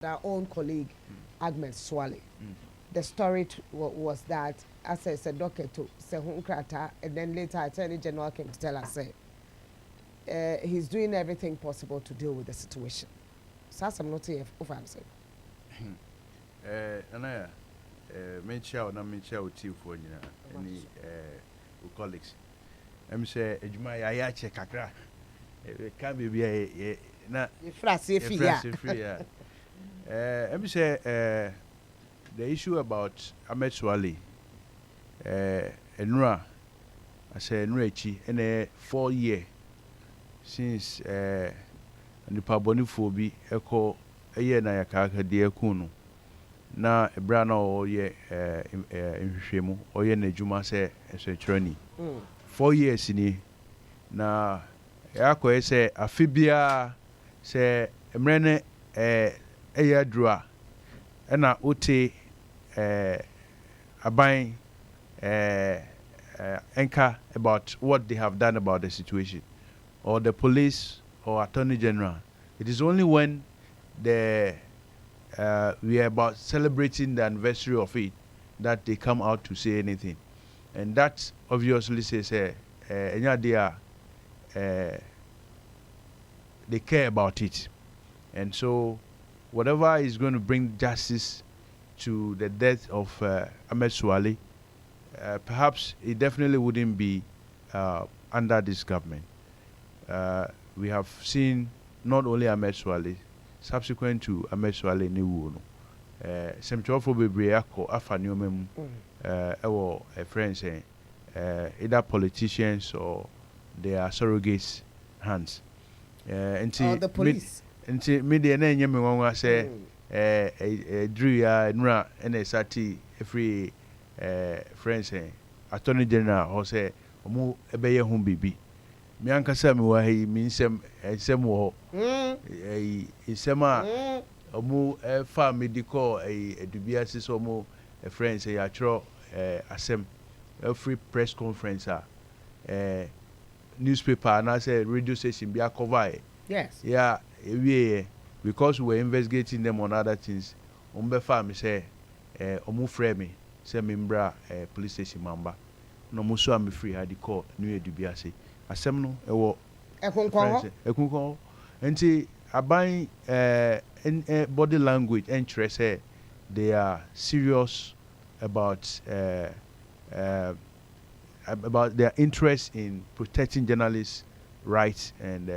our own colleague, Ahmed Suale. The story was that as I said, doctor to Sehunkrata, and then later Attorney General came to tell us he's doing everything possible to deal with the situation. So I'm not here if I'm saying. Anaya, mention na mention tea for any colleagues. I'm say ejuma ya check kakra. Can be na free. I'm say the issue about Ahmed Suale, Onua, I say Onua and 4 years since the Paboniphobi echo a year na yakaka dear kuno. Na Brana or ye in Shemo or ye Nejuma say as a journey. 4 years in na Yako say a fibia say Mrene a year draw. And I would abide anchor about what they have done about the situation, or the police or Attorney General. It is only when we are about celebrating the anniversary of it that they come out to say anything, and that obviously says they care about it, and so whatever is going to bring justice to the death of Ahmed Suale, perhaps it definitely wouldn't be under this government. We have seen not only Ahmed Suale, subsequent to Ahmed Suale Niwu, Semtofo Bebriako Afaniomem, our friends saying either politicians or their surrogates' hands. Or the police. Nti media na enye me wonwa say drew ya nura na sati every friends Attorney General or say omo ebeye hu bibi me ankasa me wa hi mi nsem wo nsem a omo fa medical edubia sis omo friends ya chro asem every press conference newspaper na say radio station be cover. Yes. Yeah, because we're investigating them on other things. Farm say, frame me, say membra police station member. No muso am free had the call new edubiase. Asem no ekunko. Enti aban body language interest say they are serious about their interest in protecting journalists' rights and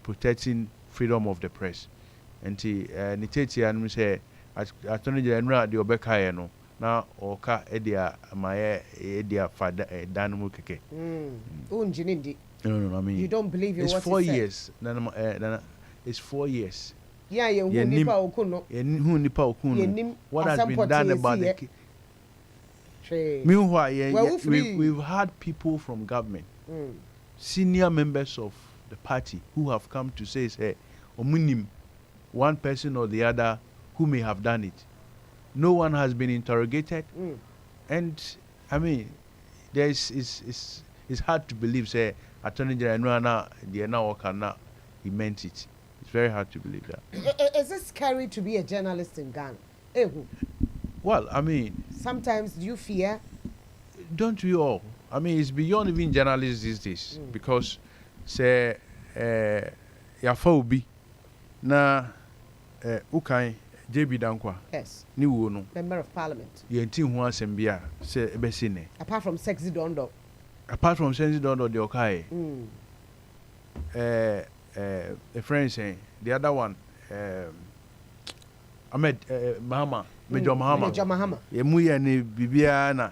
protecting freedom of the press. And Niteti and say Attorney General the Obeka no na oka edia my edia father danu keke. No, I mean you don't believe in it's what 4 he years. It's 4 years. Yeah, you nipa okuno. What has been done about the meanwhile, we've had people from government, senior members of the party who have come to say, omunim, one person or the other who may have done it. No one has been interrogated, and I mean, it's hard to believe. Say, Attorney General he meant it. It's very hard to believe that. Is it scary to be a journalist in Ghana? Well, I mean, sometimes do you fear? Don't we all? I mean, it's beyond even journalists these days because say Yafobi na Ukai JB Dankwa. Yes. Ni wo no. Member of Parliament. Yenti ho asem bia say ebesine. Apart from Sexy Dondo. Apart from Sexy Dondo the Okai. A friend saying the other one Ahmed Mahama. Major Mahama. Yemuya ni Bibiana.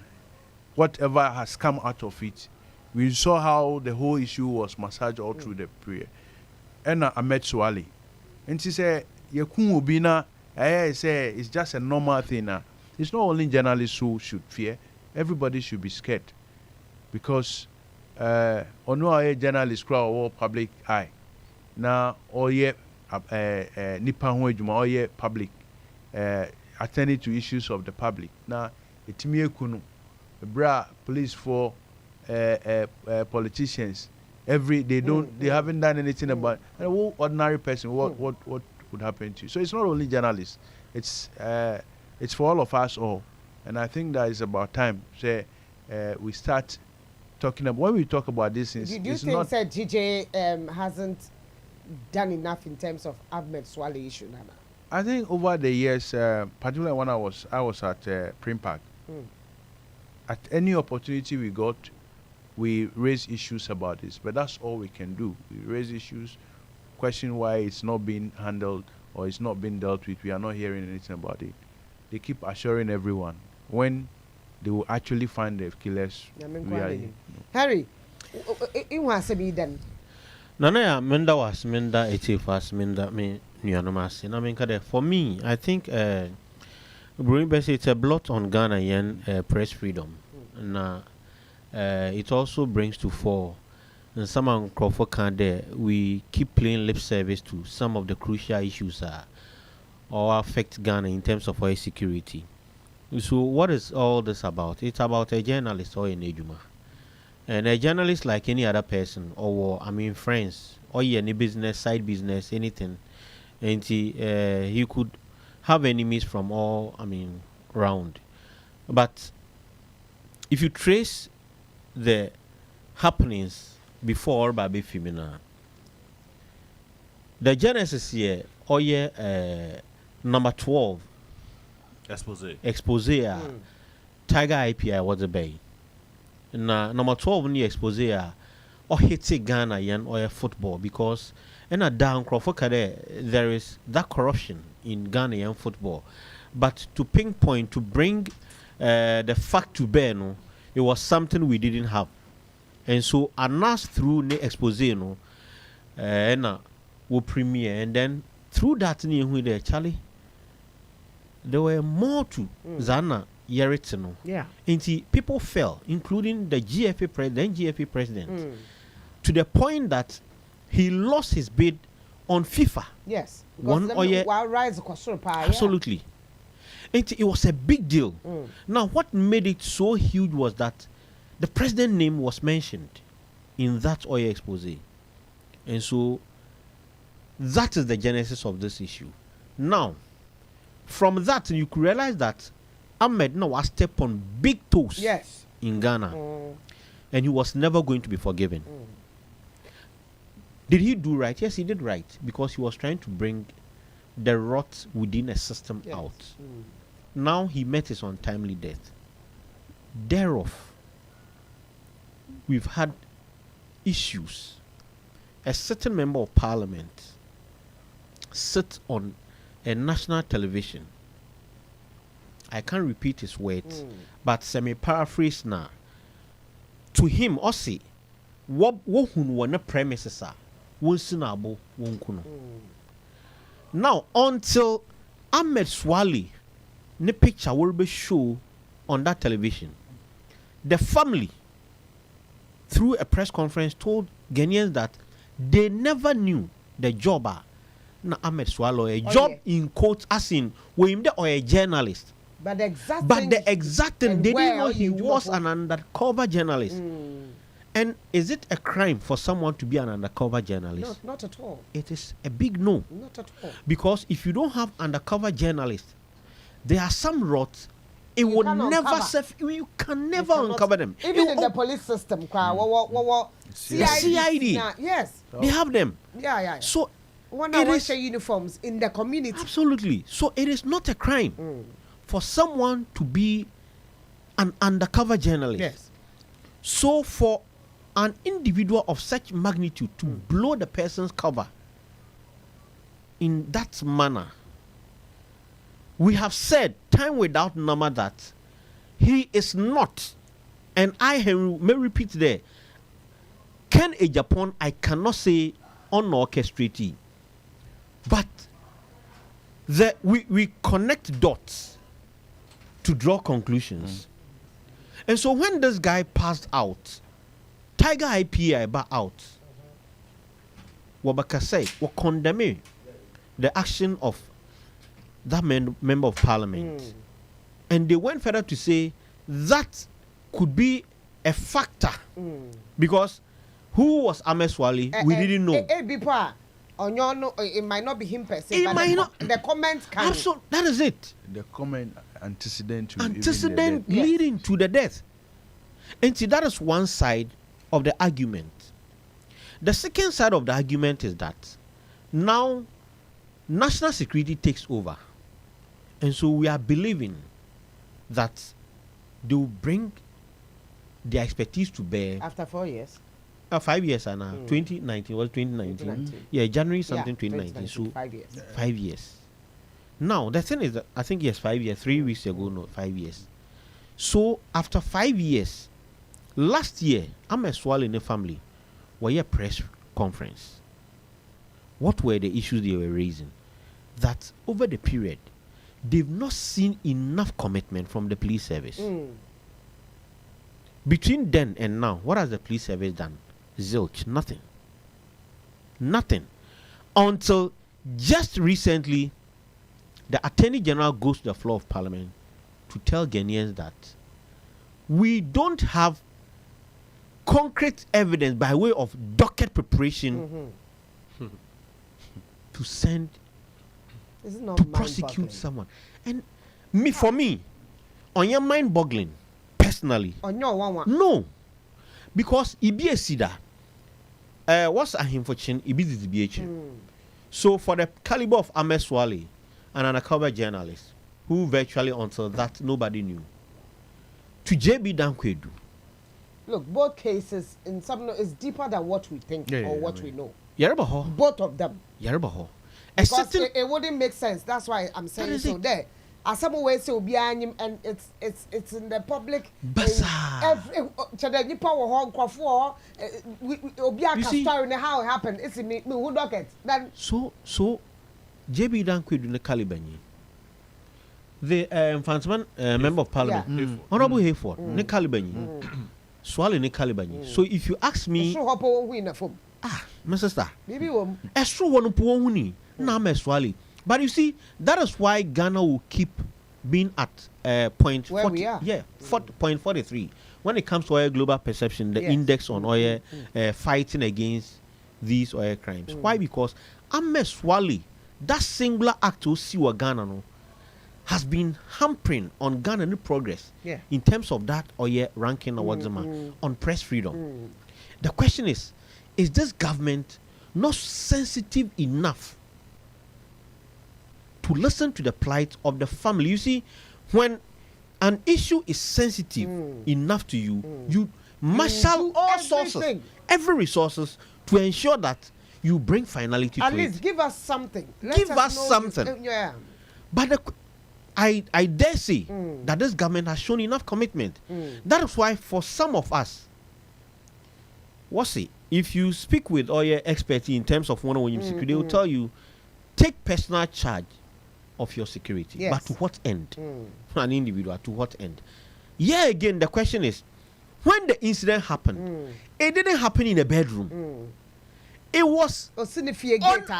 Whatever has come out of it, we saw how the whole issue was massaged all through the prayer. And Ahmed Suale, and she said, "Yekun obina." I say it's just a normal thing. It's not only journalists who should fear; everybody should be scared, because Onua journalists crowd or public eye. Now, all ye nipa ho adwuma, all ye public attending to issues of the public. Now, etimi ekunu. Bra police for politicians they haven't done anything about and ordinary person what could happen to you. So it's not only journalists, it's for all of us all. And I think that it's about time we start talking about, when we talk about this, do you think that GJ hasn't done enough in terms of Ahmed Suale issue, Nana? I think over the years, particularly when I was at Primpac, at any opportunity we got, we raise issues about this. But that's all we can do. We raise issues, question why it's not being handled or it's not being dealt with. We are not hearing anything about it. They keep assuring everyone when they will actually find the killers. Harry, you want to be done? Nana, Menda was Menda, Menda, me, Nuanomas. I mean, for me, I think it's a blot on Ghanaian press freedom. And it also brings to fore, and some Crawford can we keep playing lip service to some of the crucial issues or affect Ghana in terms of our security. So what is all this about? It's about a journalist or an ejuma. And a journalist, like any other person, or friends, or any business, side business, anything, and he could have enemies from all round. But if you trace the happenings before Baby Femina, the genesis here, number 12 expose Tiger IPI was a bay. Number 12 in the expose or hits Ghana or football, because in a down Crawford there is that corruption in Ghanaian football. But to pinpoint, to bring the fact to bear, it was something we didn't have. And so announced through the expose will premiere, and then through that Charlie, there were more to Zana Yeritino. Yeah. And people fell, including the GFA president, to the point that he lost his bid on FIFA. Yes. Absolutely. And it was a big deal. Now, what made it so huge was that the president's name was mentioned in that oil expose. And so that is the genesis of this issue. Now, from that, you could realize that Ahmed now was stepped on big toes in Ghana. And he was never going to be forgiven. Did he do right? Yes, he did right, because he was trying to bring the rot within a system out. Now he met his untimely death. Thereof, we've had issues. A certain member of parliament sits on a national television. I can't repeat his words, but semi-paraphrase now. To him, Ossi, what won premises are, won't now, until Ahmed Suale, the picture will be shown on that television, the family, through a press conference, told Ghanaians that they never knew the job Ahmed Suale, a job in quotes, as in or a journalist. But the exact thing, they didn't know he was an undercover journalist. And is it a crime for someone to be an undercover journalist? No, not at all. It is a big no. Not at all. Because if you don't have undercover journalists, there are some rots. It will never serve. You can never uncover them. Even in the police system, CID. Yes. They have them. Yeah. So one wear uniforms in the community. Absolutely. So it is not a crime for someone to be an undercover journalist. Yes. So for an individual of such magnitude to blow the person's cover in that manner, we have said time without number that he is not, and I may repeat there, Ken a Japan, I cannot say unorchestrated, but we connect dots to draw conclusions. And so when this guy passed out, Tiger IPI back out, Wabaka say, we condemn the action of that member of parliament. And they went further to say that could be a factor. Because who was Ahmed Suale? We didn't know. no, it might not be him per se, It but might not. the comments can. Absolutely, that is it. The comment antecedent to Antecedent even leading to the death. And see, that is one side of the argument. The second side of the argument is that now national security takes over. And so we are believing that they will bring their expertise to bear. After 4 years. 5 years and 2019 was 2019. Yeah, January something 2019. So 5 years. 5 years. Now the thing is that I think yes, 5 years. 3 weeks ago, no, 5 years. So after 5 years, last year, Ahmed Suale in the family were a press conference. What were the issues they were raising? That over the period, they've not seen enough commitment from the police service. Between then and now, what has the police service done? Zilch, nothing. Nothing. Until just recently, the Attorney General goes to the floor of Parliament to tell Ghanaians that we don't have concrete evidence by way of docket preparation to send to prosecute someone. And for me, on your mind-boggling, personally, no, because ibi esida, what's a him for chin? Ibi DBH. So for the caliber of Ahmed Suale, an undercover journalist who virtually until that nobody knew, to JB Dankwedu. Look, both cases in some is deeper than what we think or what we know. Yerebaho. Both of them. Yerebaho. Because it wouldn't make sense. That's why I'm saying so. There, as some way so behind and it's in the public. Every how it happened. It's in me who docket. Then so JB Dankwedu in the Calibani. The Fansman member of Parliament, Honorable Hayford, ne Calibani, Suale ne Calibani. So if you ask me, my sister, maybe it's true one puoni na me Suale. But you see, that is why Ghana will keep being at point 40, yeah, 40.43 when it comes to oil global perception, the index on oil fighting against these oil crimes. Why? Because Ahmed Suale, that singular act to see what Ghana no, has been hampering on Ghana progress in terms of that oil ranking awards on press freedom. The question is this government not sensitive enough to listen to the plight of the family? You see, when an issue is sensitive enough to you, you marshal all sources, every resources to ensure that you bring finality at to least it. give us something. Give us something. But I dare say that this government has shown enough commitment. That is why for some of us, if you speak with all your experts in terms of one-on-one security, they will tell you, take personal charge of your security. But to what end? An individual, to what end? Yeah, again, the question is, when the incident happened, it didn't happen in a bedroom. It was an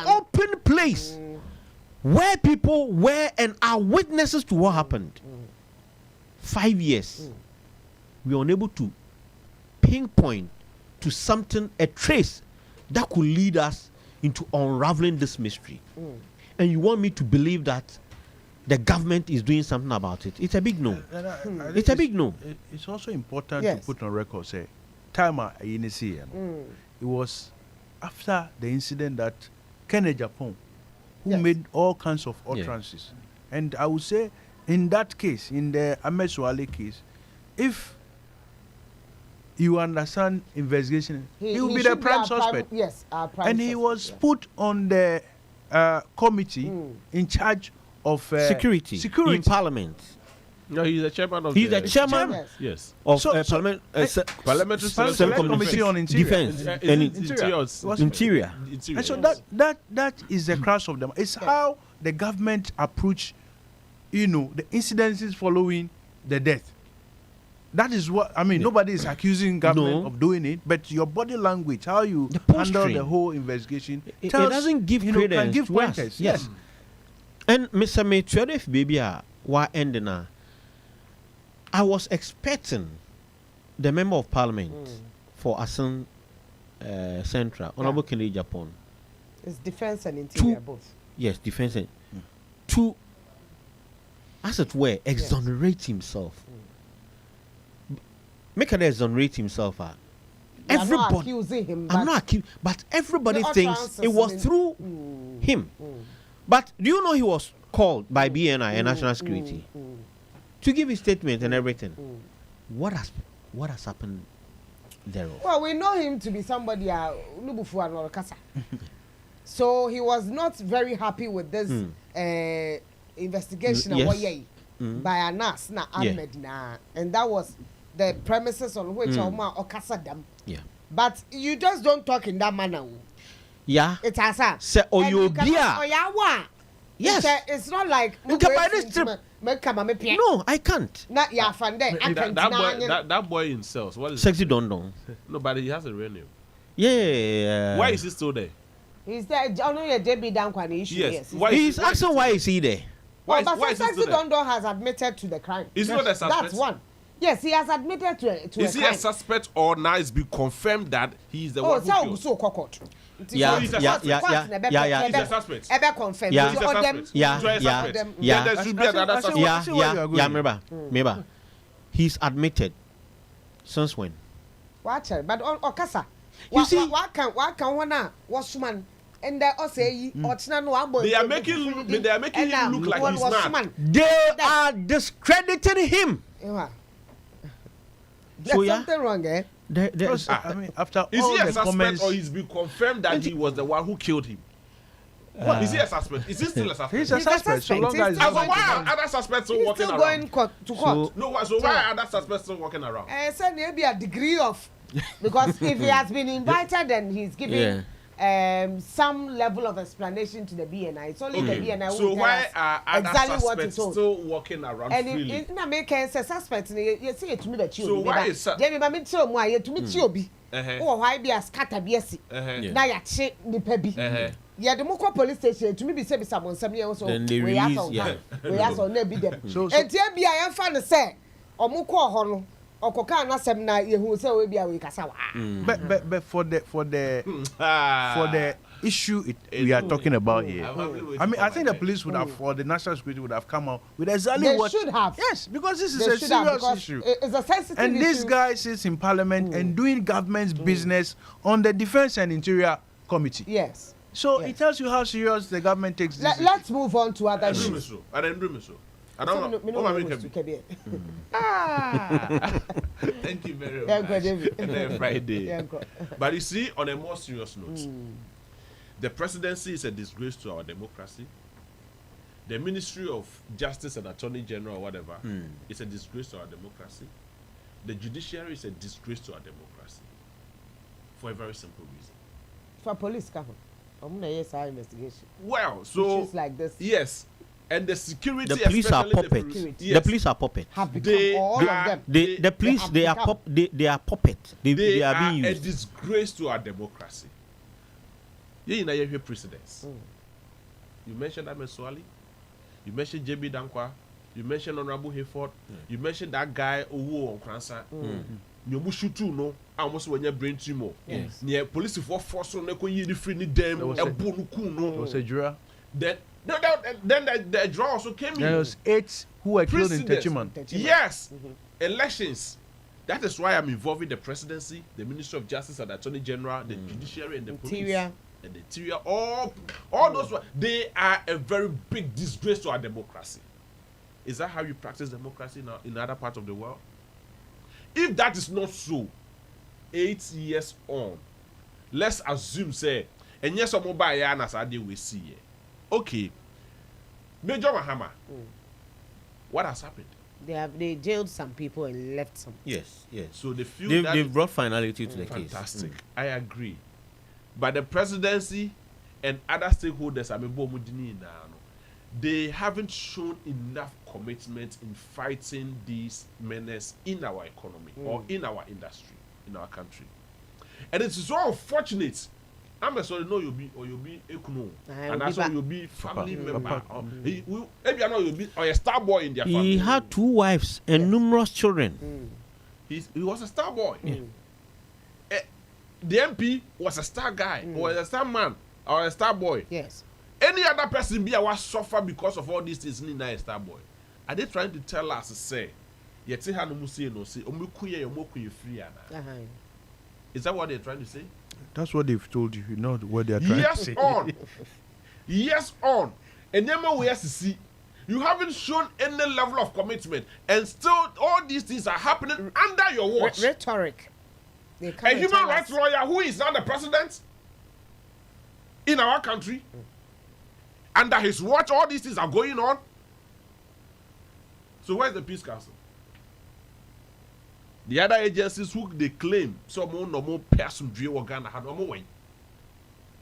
open place where people were and are witnesses to what happened. 5 years, we were unable to pinpoint to something, a trace that could lead us into unraveling this mystery. And you want me to believe that the government is doing something about it? It's a big no. It's a big no. It's also important to put on record, say, time it was after the incident that Kenneth Japan, who made all kinds of utterances. And I would say, in that case, in the Ahmed Suale case, if you understand investigation, he will be the prime suspect. And he was put on the committee in charge of security in Parliament. No, he's the chairman of the chairman yes. Of Parliamentary Committee on Defense and Interior. And so that is the crux of them. It's how the government approach, the incidences following the death. That is what I mean. Nobody is accusing government of doing it, but your body language, how you handle the whole investigation, it doesn't give credence. Can give pointers. Yes. And Mr. Maitreya, if baby were ending, I was expecting the member of Parliament for Asan Central, Honorable Kennedy Japan, It's defense and interior both. Yes, defense and to, as it were, exonerate himself. Make it exonerate himself. Everybody, I'm not accusing him. I'm not accusing, but everybody thinks it was through him. But do you know he was called by BNI and National Security to give his statement and everything? What has happened there? Well, we know him to be somebody so he was not very happy with this investigation by Anas na Ahmed na, and that was the premises on which Oma Okasa them. Yeah. But you just don't talk in that manner. Yeah. It's asa. Say Oyobia. Yes. It's not like No, I can't. Not ya fan there. That boy himself. What is Sexy Don Don. No, but he has a real name. Yeah. Why is he still there? He's there. Only a JB down issue. Yes. He's asking why is he there? But Sexy Don Don has admitted to the crime. Is not a suspect? That's one. Yes, he has admitted to is he crime. a suspect or now it's been confirmed that he is the one who killed? So cocked. Yeah. He's a suspect. He's a suspect. Ever confirmed. Yeah. He's a suspect. Yeah. There should be another suspect. Remember. He's admitted. Since when? Watch it. But Okasa. You see, what can one man and they all say They are making him look like he's mad. They are discrediting him. There's something wrong, eh? I mean, after is all he a the suspect comments, or he's been confirmed that he was the one who killed him? Is he a suspect? Is he still a suspect? he's a suspect. So long as So why are other suspects still walking still around? going to court. So why are other suspects still walking around? Say maybe a degree of because if he has been invited and he's giving some level of explanation to the BNI. It's only the BNI who so why are other exactly what it suspects still walking around freely? And in America, say suspect, you see it to me that you. So why is Jamie Bami tell me you to me Chiobi. Oh, why be a scatter BSc? Now ya check the pebi. Yeah, the Moko police station to me be say someone some years also. Then they release. We are so never be them. So And here be I am fan say Omoko hono. Okoka na sem na yehu say we be we kasa wa. But for the issue we are talking about here, I mean, I think the police would have, or the national security would have come out with exactly what they should have. Yes, because this is They a should have, serious because issue. It's a sensitive And issue. this guy sits in parliament and doing government's business on the defense and interior committee. Yes. So it tells you how serious the government takes this. Let's move on to other issues. I don't know. I don't know. Thank you very much. Friday. But you see, on a more serious note, the presidency is a disgrace to our democracy. The Ministry of Justice and Attorney General or whatever is a disgrace to our democracy. The judiciary is a disgrace to our democracy. For a very simple reason. For police, investigation. Well, so issues like this. Yes. And the security, The police are puppets. The police are puppets. Have become all of them. The police, they are puppets. They are being a used. disgrace to our democracy. You know, you precedents. You mentioned Ahmed Suale. You mentioned JB Dankwa. You mentioned Honorable Hayford. You mentioned that guy Onua on Kransa. You mushutu no. Almost when you brain tumor. Yes. Near police force on the you free them. There was a juror. Then the draw also came in. There was 8 who were killed in Precedents. Techiman. Yes. Elections. That is why I'm involving the presidency, the Ministry of Justice and the Attorney General, the judiciary and the Interior. police. And the interior. All those, they are a very big disgrace to our democracy. Is that how you practice democracy now in other parts of the world? If that is not so, 8 years on, let's assume, say, and yes, some mobile as I we see here. Okay, Major Mahama, what has happened? They jailed some people and left some. Yes. So they feel They've brought finality to the case. fantastic. I agree. But the presidency and other stakeholders, they haven't shown enough commitment in fighting these menace in our economy or in our industry, in our country. And it's so unfortunate. I'm sorry, no, you'll be Ekuno, and that's why you'll be family member. Maybe I know you'll be or a star boy in their family. He had 2 wives and numerous children. He was a star boy. The MP was a star guy, was a star man. or a star boy. Yes. Any other person be a suffer because of all these things in a star boy. Are they trying to tell us say, yet see how no say no say, free? Is that what they're trying to say? That's what they've told you. You know what they're trying to say. Yes, on. And then we have to see. You haven't shown any level of commitment, and still all these things are happening under your watch. Rhetoric. A human rights lawyer who is now the president in our country, under his watch, all these things are going on. So where's the Peace Council? The other agencies who they claim some more person due or Ghana had no way.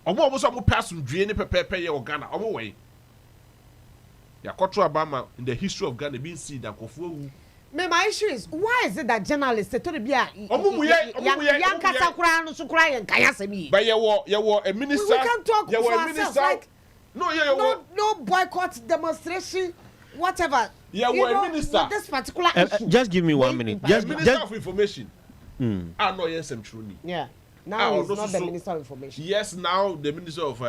Almost some person due any pay or Ghana or way. Yakoto Obama in the history of Ghana being seen that Kofu. My issue is why is it that journalists say to be a but you were a minister. We can talk for ourselves. Like, no boycott, demonstration, whatever. Yeah, we're a minister. This particular issue. Just give me 1 minute. Just Minister of Information. I know yes, I'm true. Yeah. Now he's not the Minister of Information. Yes, now the Minister of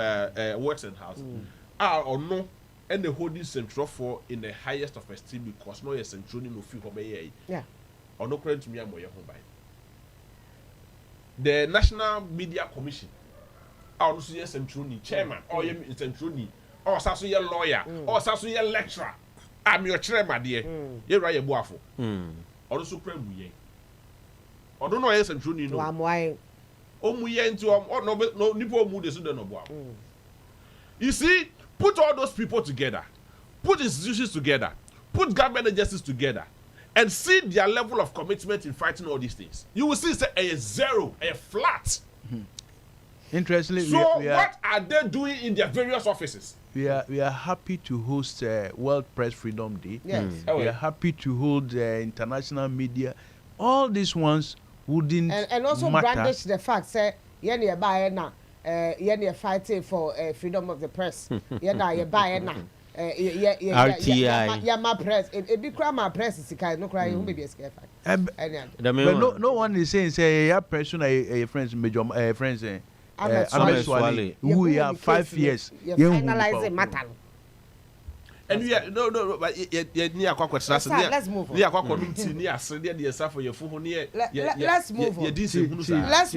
Works and Housing. Or no. And the holding central for in the highest of esteem because no yes central no feel for me. Yeah. Or no credit to me, I'm home by. The National Media Commission. I don't see yes central chairman or yes central or sasu ye lawyer or sasu ye lecturer. I'm your chairman, dear. You're right, boafo. Or also creme ye. Or don't know yes central no. I'm why. Muye into no nipo mu de so no boa. You see. Put all those people together, put institutions together, put government agencies together, and see their level of commitment in fighting all these things. You will see it's a zero, a flat. Interestingly, so what are they doing in their various offices? We are happy to host World Press Freedom Day. Yes. We are happy to hold international media. All these ones wouldn't and also matter. brandish the fact say you buy now. You're fighting for freedom of the press. You're buying now. RTI. Yeah, my press. It be my press is no cry. Who may be scared. But no one is saying say your person a friends major friends Ahmed Suale who we have 5 years. You finalize the matter. And we are no, but near Quackwas. Let's move on. Near Quack community near Sunday, the for your phone near. Let's move on. Let's